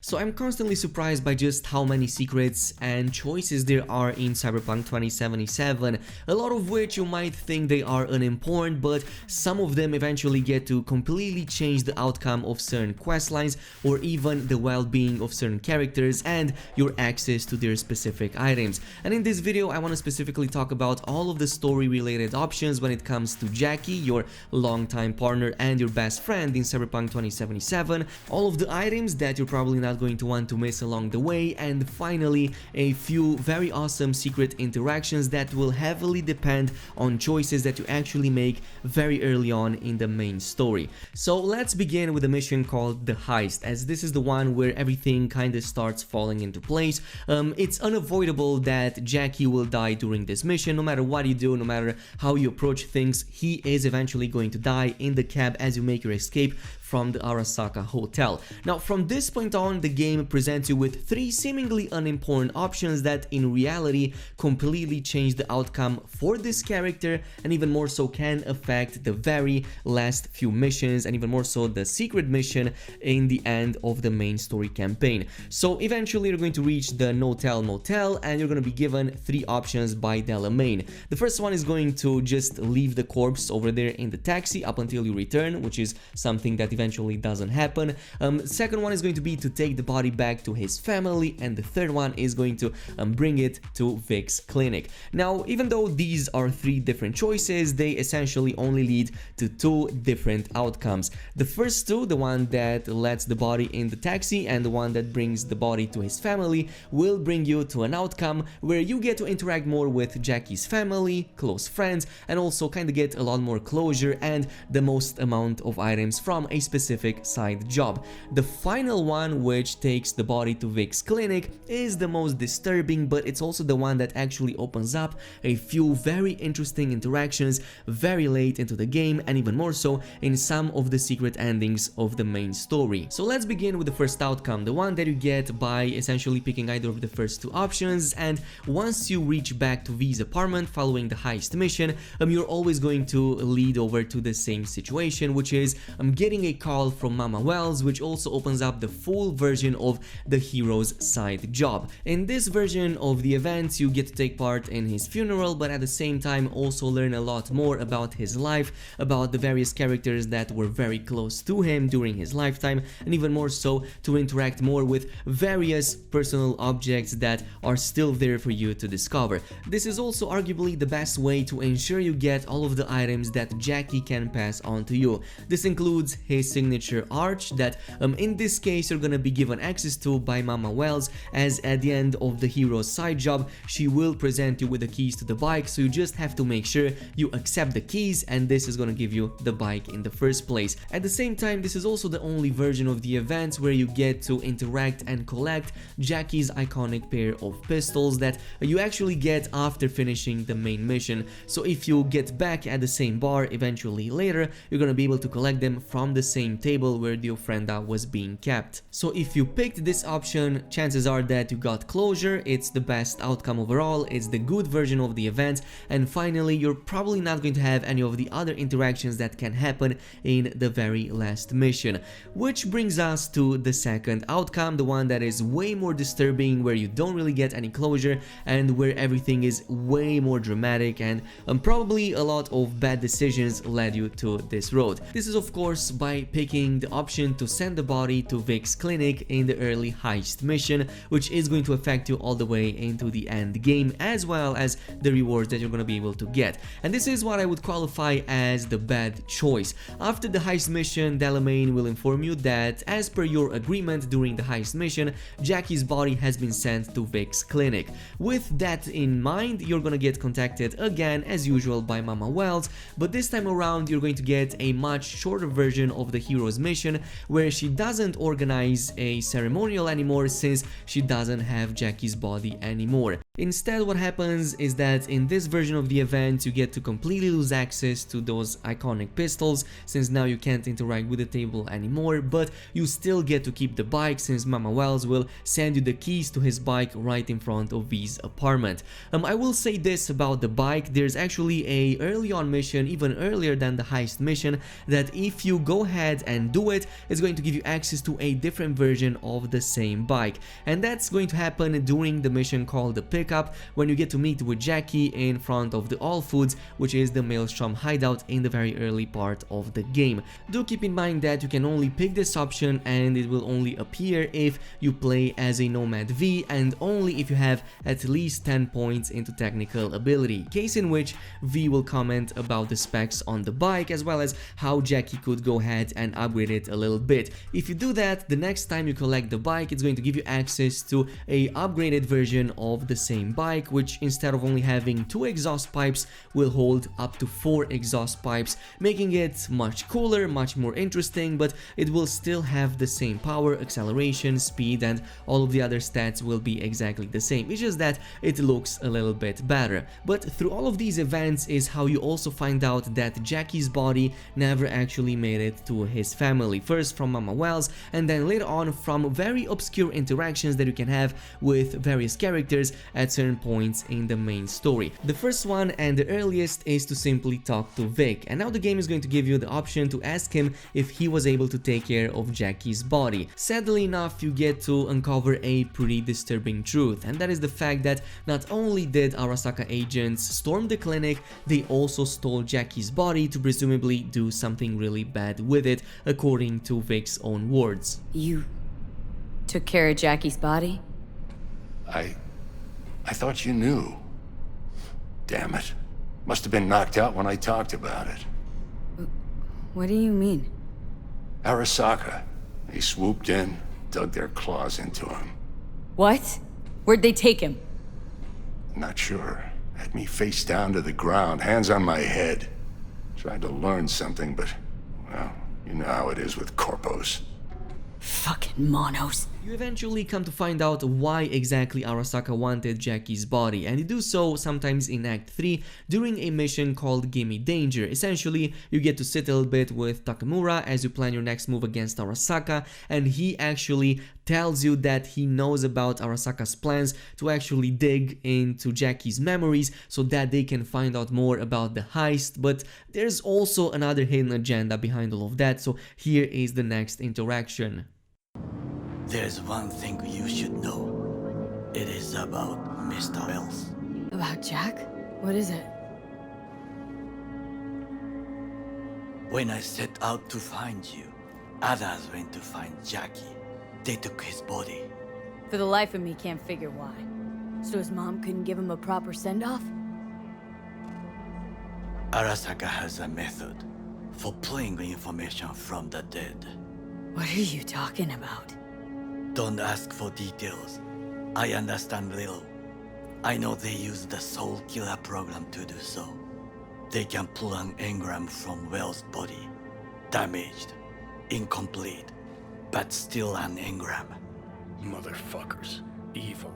So I'm constantly surprised by just how many secrets and choices there are in Cyberpunk 2077, a lot of which you might think they are unimportant, but some of them eventually get to completely change the outcome of certain questlines or even the well-being of certain characters and your access to their specific items. And in this video I want to specifically talk about all of the story-related options when it comes to Jackie, your longtime partner and your best friend in Cyberpunk 2077, all of the items that you're probably not going to want to miss along the way, and finally a few very awesome secret interactions that will heavily depend on choices that you actually make very early on in the main story. So let's begin with a mission called the Heist, as this is the one where everything kind of starts falling into place. It's unavoidable that Jackie will die during this mission. No matter what you do, no matter how you approach things, he is eventually going to die in the cab as you make your escape from the Arasaka hotel. Now from this point on, the game presents you with three seemingly unimportant options that in reality completely change the outcome for this character, and even more so can affect the very last few missions, and even more so the secret mission in the end of the main story campaign. So eventually you're going to reach the Notel Motel and you're going to be given three options by Delamain. The first one is going to just leave the corpse over there in the taxi up until you return, which is something that eventually doesn't happen. Second one is going to be to take the body back to his family, and the third one is going to bring it to Vic's clinic. Now, even though these are three different choices, they essentially only lead to two different outcomes. The first two, the one that lets the body in the taxi and the one that brings the body to his family, will bring you to an outcome where you get to interact more with Jackie's family, close friends, and also kind of get a lot more closure and the most amount of items from a specific side job. The final one, which takes the body to Vic's clinic, is the most disturbing, but it's also the one that actually opens up a few very interesting interactions very late into the game, and even more so in some of the secret endings of the main story. So let's begin with the first outcome, the one that you get by essentially picking either of the first two options. And once you reach back to V's apartment following the heist mission, you're always going to lead over to the same situation, which is getting a call from Mama Wells, which also opens up the full version of the hero's side job. In this version of the events, you get to take part in his funeral, but at the same time also learn a lot more about his life, about the various characters that were very close to him during his lifetime, and even more so to interact more with various personal objects that are still there for you to discover. This is also arguably the best way to ensure you get all of the items that Jackie can pass on to you. This includes his signature arch that in this case you're gonna be given access to by Mama Wells, as at the end of the hero's side job she will present you with the keys to the bike, so you just have to make sure you accept the keys, and this is gonna give you the bike in the first place. At the same time, this is also the only version of the events where you get to interact and collect Jackie's iconic pair of pistols that you actually get after finishing the main mission. So if you get back at the same bar eventually later, you're gonna be able to collect them from the same table where the ofrenda was being kept. So if you picked this option, chances are that you got closure, it's the best outcome overall, it's the good version of the event, and finally you're probably not going to have any of the other interactions that can happen in the very last mission. Which brings us to the second outcome, the one that is way more disturbing, where you don't really get any closure and where everything is way more dramatic, and probably a lot of bad decisions led you to this road. This is of course by picking the option to send the body to Vic's clinic in the early heist mission, which is going to affect you all the way into the end game, as well as the rewards that you're going to be able to get. And this is what I would qualify as the bad choice. After the heist mission, Delamain will inform you that as per your agreement during the heist mission, Jackie's body has been sent to Vic's clinic. With that in mind, you're gonna get contacted again as usual by Mama Wells, but this time around you're going to get a much shorter version of the hero's mission, where she doesn't organize a ceremonial anymore since she doesn't have Jackie's body anymore. Instead, what happens is that in this version of the event you get to completely lose access to those iconic pistols, since now you can't interact with the table anymore, but you still get to keep the bike, since Mama Wells will send you the keys to his bike right in front of V's apartment. I will say this about the bike: there's actually a early on mission, even earlier than the heist mission, that if you go ahead and do it, it's going to give you access to a different version of the same bike, and that's going to happen during the mission called the Pickup, when you get to meet with Jackie in front of the All Foods, which is the Maelstrom hideout in the very early part of the game. Do keep in mind that you can only pick this option, and it will only appear if you play as a Nomad V, and only if you have at least 10 points into technical ability, case in which V will comment about the specs on the bike as well as how Jackie could go ahead and upgrade it a little bit. If you do that, the next time you collect the bike, it's going to give you access to a upgraded version of the same bike, which instead of only having 2 exhaust pipes will hold up to 4 exhaust pipes, making it much cooler, much more interesting, but it will still have the same power, acceleration, speed, and all of the other stats will be exactly the same. It's just that it looks a little bit better. But through all of these events is how you also find out that Jackie's body never actually made it to his family, first from Mama Wells, and then later on from very obscure interactions that you can have with various characters at certain points in the main story. The first one and the earliest is to simply talk to Vic, and now the game is going to give you the option to ask him if he was able to take care of Jackie's body. Sadly enough, you get to uncover a pretty disturbing truth, and that is the fact that not only did Arasaka agents storm the clinic, they also stole Jackie's body to presumably do something really bad with it, according to Vic's own words. You took care of Jackie's body? I thought you knew. Damn it. Must have been knocked out when I talked about it. What do you mean? Arasaka. They swooped in, dug their claws into him. What? Where'd they take him? Not sure. Had me face down to the ground, hands on my head. Tried to learn something, but, well, you know how it is with corpos. Fucking monos. You eventually come to find out why exactly Arasaka wanted Jackie's body, and you do so sometimes in Act 3 during a mission called Gimme Danger. Essentially, you get to sit a little bit with Takemura as you plan your next move against Arasaka, and he actually tells you that he knows about Arasaka's plans to actually dig into Jackie's memories so that they can find out more about the heist, but there's also another hidden agenda behind all of that, so here is the next interaction. There's one thing you should know. It is about Mr. Wells. About Jack? What is it? When I set out to find you, others went to find Jackie. They took his body. For the life of me, can't figure why. So his mom couldn't give him a proper send-off? Arasaka has a method for pulling information from the dead. What are you talking about? Don't ask for details. I understand little. I know they use the Soul Killer program to do so. They can pull an engram from Wells' body. Damaged, incomplete, but still an engram. Motherfuckers. Evil.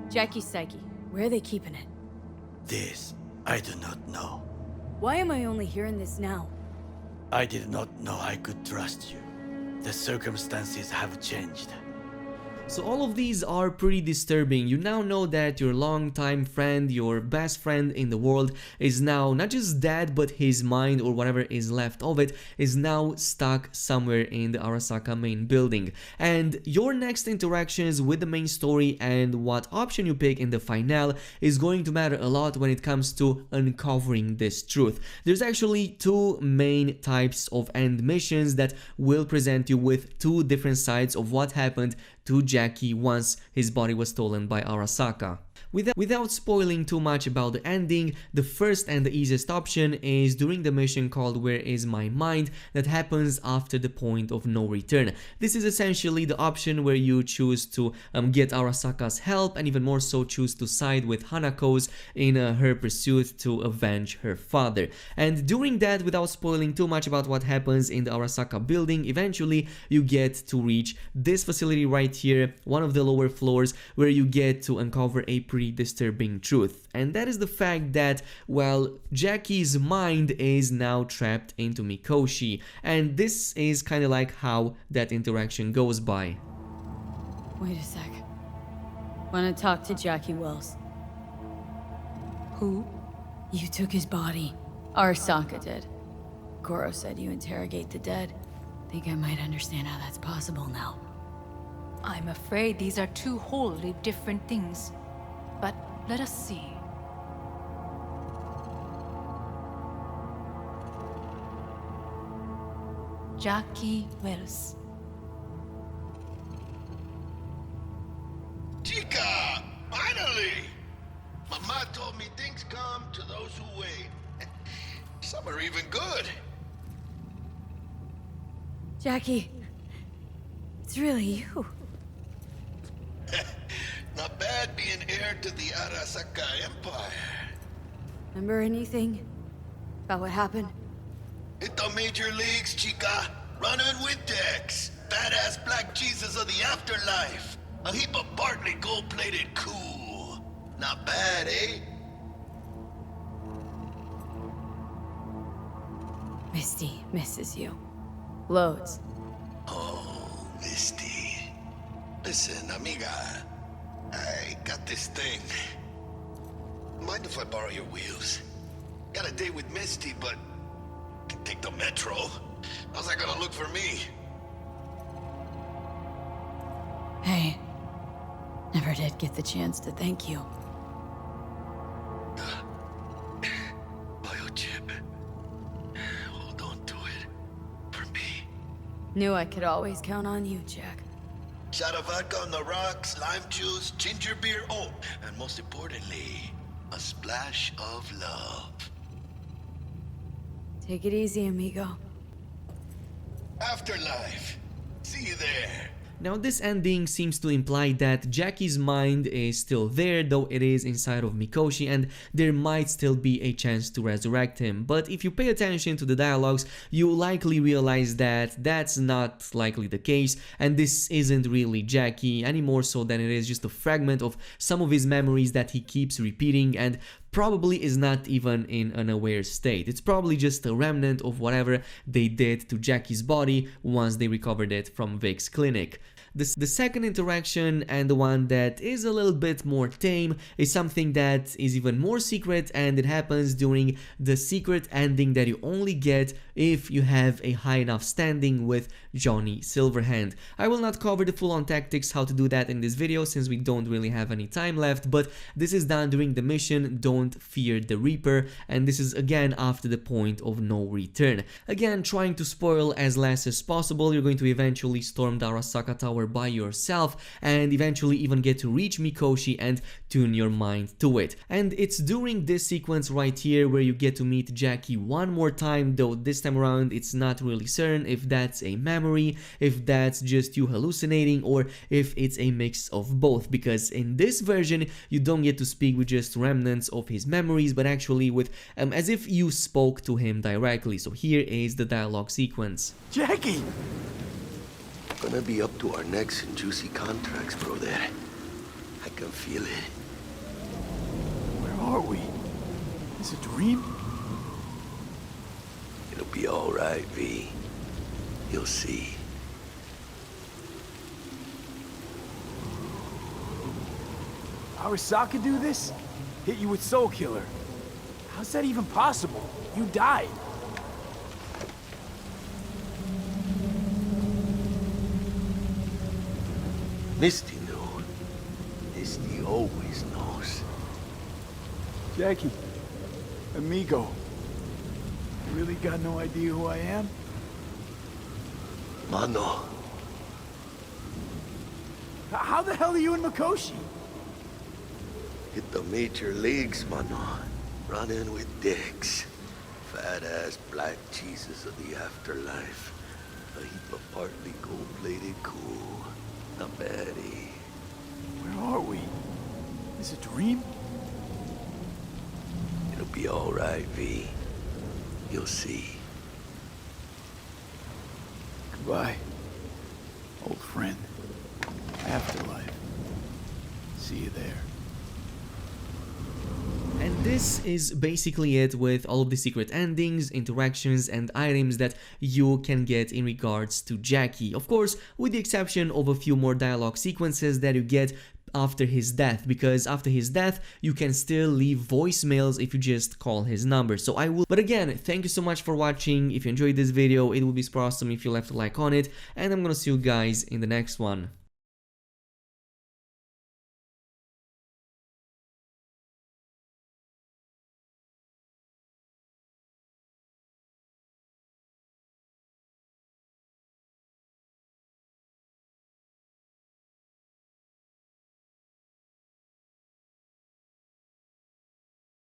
Jackie's psyche. Where are they keeping it? This, I do not know. Why am I only hearing this now? I did not know I could trust you. The circumstances have changed. So all of these are pretty disturbing. You now know that your longtime friend, your best friend in the world, is now not just dead, but his mind or whatever is left of it is now stuck somewhere in the Arasaka main building. And your next interactions with the main story and what option you pick in the finale is going to matter a lot when it comes to uncovering this truth. There's actually 2 main types of end missions that will present you with 2 different sides of what happened to Jackie once his body was stolen by Arasaka. Without spoiling too much about the ending, the first and the easiest option is during the mission called Where Is My Mind that happens after the point of no return. This is essentially the option where you choose to get Arasaka's help and even more so choose to side with Hanako's in her pursuit to avenge her father. And during that, without spoiling too much about what happens in the Arasaka building, eventually you get to reach this facility right here, one of the lower floors, where you get to uncover a pretty disturbing truth. And that is the fact that, well, Jackie's mind is now trapped into Mikoshi. And this is kind of like how that interaction goes by. Wait a sec. Wanna talk to Jackie Wells? Who? You took his body. Arasaka did. Goro said you interrogate the dead. Think I might understand how that's possible now. I'm afraid these are two wholly different things. But let us see. Jackie Wells. Chica! Finally! Mama told me things come to those who wait. Some are even good. Jackie, it's really you. Not bad being heir to the Arasaka Empire. Remember anything about what happened? Hit the major leagues, chica. Running with Dex. Badass black Jesus of the afterlife. A heap of Bartley gold-plated cool. Not bad, eh? Misty misses you. Loads. Oh, Misty. Listen, amiga. I got this thing. Mind if I borrow your wheels? Got a date with Misty, but can take the metro. How's that gonna look for me? Hey, never did get the chance to thank you. Biochip. Hold on to it. For me. Knew I could always count on you, Jack. Shot of vodka on the rocks, lime juice, ginger beer, oh, and most importantly, a splash of love. Take it easy, amigo. Afterlife. See you there. Now this ending seems to imply that Jackie's mind is still there, though it is inside of Mikoshi, and there might still be a chance to resurrect him. But if you pay attention to the dialogues, you likely realize that that's not likely the case, and this isn't really Jackie any more so than it is just a fragment of some of his memories that he keeps repeating and probably is not even in an aware state. It's probably just a remnant of whatever they did to Jackie's body once they recovered it from Vic's clinic. The second interaction, and the one that is a little bit more tame, is something that is even more secret, and it happens during the secret ending that you only get if you have a high enough standing with Johnny Silverhand. I will not cover the full-on tactics how to do that in this video since we don't really have any time left, but this is done during the mission Don't Fear the Reaper, and this is again after the point of no return. Again, trying to spoil as less as possible, you're going to eventually storm the Arasaka Tower by yourself and eventually even get to reach Mikoshi and tune your mind to it. And it's during this sequence right here where you get to meet Jackie one more time, though this time around it's not really certain if that's a memory, if that's just you hallucinating, or if it's a mix of both, because in this version you don't get to speak with just remnants of his memories, but actually with as if you spoke to him directly. So here is the dialogue sequence. Jackie! Gonna be up to our necks in juicy contracts, brother. I can feel it. Where are we? Is it a dream? It'll be all right, V. You'll see. Arasaka do this? Hit you with Soul Killer. How's that even possible? You died. Misty knew. Misty always knows. Jackie, amigo, you really got no idea who I am? Mano. How the hell are you in Mikoshi? Hit the major leagues, mano. Running with dicks. Fat-ass black cheeses of the afterlife. A heap of partly gold-plated cool. Not baddie. Where are we? Is it a dream? It'll be all right, V. You'll see. Goodbye, old friend. Afterlife. See you there. And this is basically it with all of the secret endings, interactions and items that you can get in regards to Jackie. Of course, with the exception of a few more dialogue sequences that you get after his death, because after his death you can still leave voicemails if you just call his number. So I will, but again, thank you so much for watching. If you enjoyed this video, it would be super awesome if you left a like on it, and I'm gonna see you guys in the next one.